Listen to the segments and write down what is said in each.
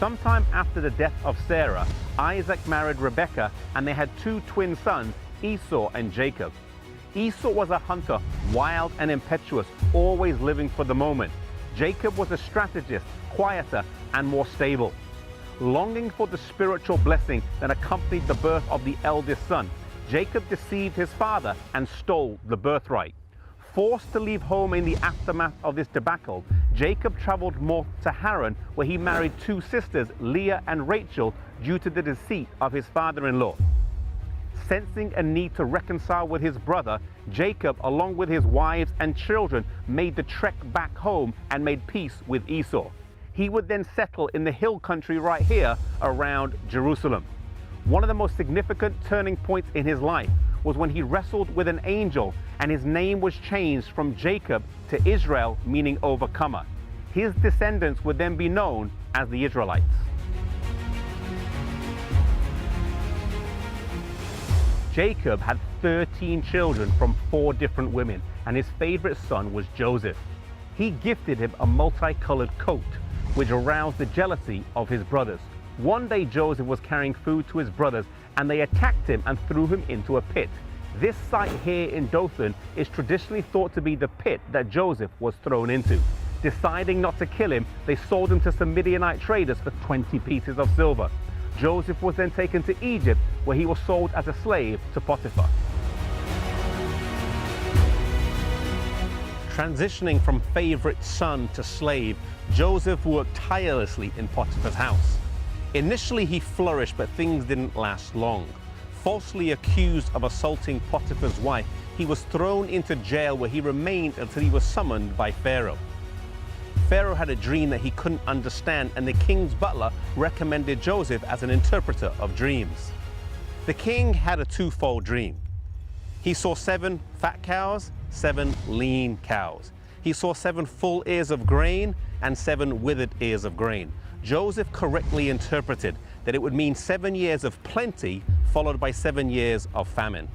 Sometime after the death of Sarah, Isaac married Rebekah, and they had two twin sons, Esau and Jacob. Esau was a hunter, wild and impetuous, always living for the moment. Jacob was a strategist, quieter and more stable. Longing for the spiritual blessing that accompanied the birth of the eldest son, Jacob deceived his father and stole the birthright. Forced to leave home in the aftermath of this debacle, Jacob traveled north to Haran, where he married two sisters, Leah and Rachel, due to the deceit of his father-in-law. Sensing a need to reconcile with his brother, Jacob, along with his wives and children, made the trek back home and made peace with Esau. He would then settle in the hill country right here around Jerusalem. One of the most significant turning points in his life was when he wrestled with an angel, and his name was changed from Jacob to Israel, meaning overcomer. His descendants would then be known as the Israelites. Jacob had 13 children from 4 different women, and his favorite son was Joseph. He gifted him a multicolored coat, which aroused the jealousy of his brothers. One day Joseph was carrying food to his brothers, and they attacked him and threw him into a pit. This site here in Dothan is traditionally thought to be the pit that Joseph was thrown into. Deciding not to kill him, they sold him to some Midianite traders for 20 pieces of silver. Joseph was then taken to Egypt, where he was sold as a slave to Potifar. Transitioning from favorite son to slave, Joseph worked tirelessly in Potiphar's house. Initially he flourished, but things didn't last long. Falsely accused of assaulting Potiphar's wife, he was thrown into jail, where he remained until he was summoned by Pharaoh. Pharaoh had a dream that he couldn't understand, and the king's butler recommended Joseph as an interpreter of dreams. The king had a twofold dream. He saw 7 fat cows, 7 lean cows. He saw 7 full ears of grain and 7 withered ears of grain. Joseph correctly interpreted that it would mean 7 years of plenty followed by 7 years of famine.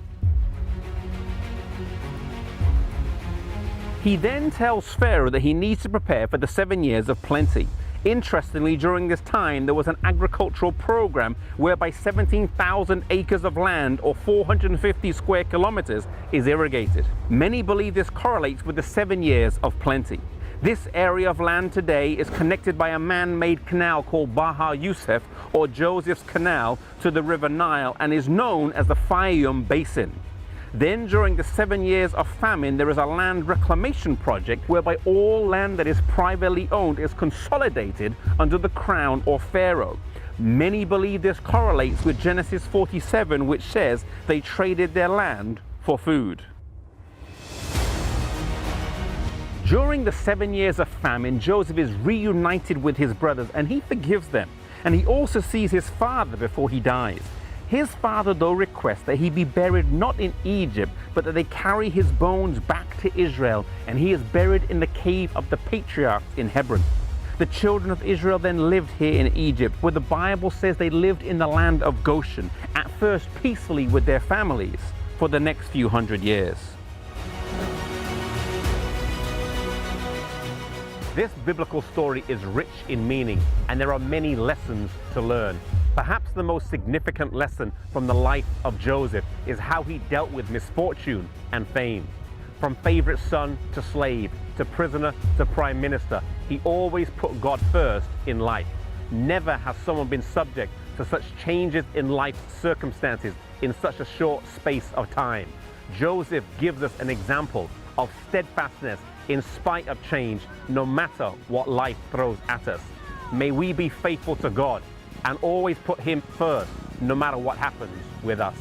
He then tells Pharaoh that he needs to prepare for the 7 years of plenty. Interestingly, during this time, there was an agricultural program whereby 17,000 acres of land, or 450 square kilometers, is irrigated. Many believe this correlates with the 7 years of plenty. This area of land today is connected by a man-made canal called Baha Yusuf, or Joseph's Canal, to the River Nile, and is known as the Fayum Basin. Then, during the 7 years of famine, there is a land reclamation project whereby all land that is privately owned is consolidated under the crown or pharaoh. Many believe this correlates with Genesis 47, which says they traded their land for food. During the 7 years of famine, Joseph is reunited with his brothers, and he forgives them. And he also sees his father before he dies. His father, though, requests that he be buried not in Egypt, but that they carry his bones back to Israel, and he is buried in the cave of the patriarchs in Hebron. The children of Israel then lived here in Egypt, where the Bible says they lived in the land of Goshen, at first peacefully with their families, for the next few hundred years. This biblical story is rich in meaning, and there are many lessons to learn. Perhaps the most significant lesson from the life of Joseph is how he dealt with misfortune and fame. From favorite son to slave, to prisoner to prime minister, he always put God first in life. Never has someone been subject to such changes in life's circumstances in such a short space of time. Joseph gives us an example of steadfastness in spite of change, no matter what life throws at us. May we be faithful to God and always put Him first, no matter what happens with us.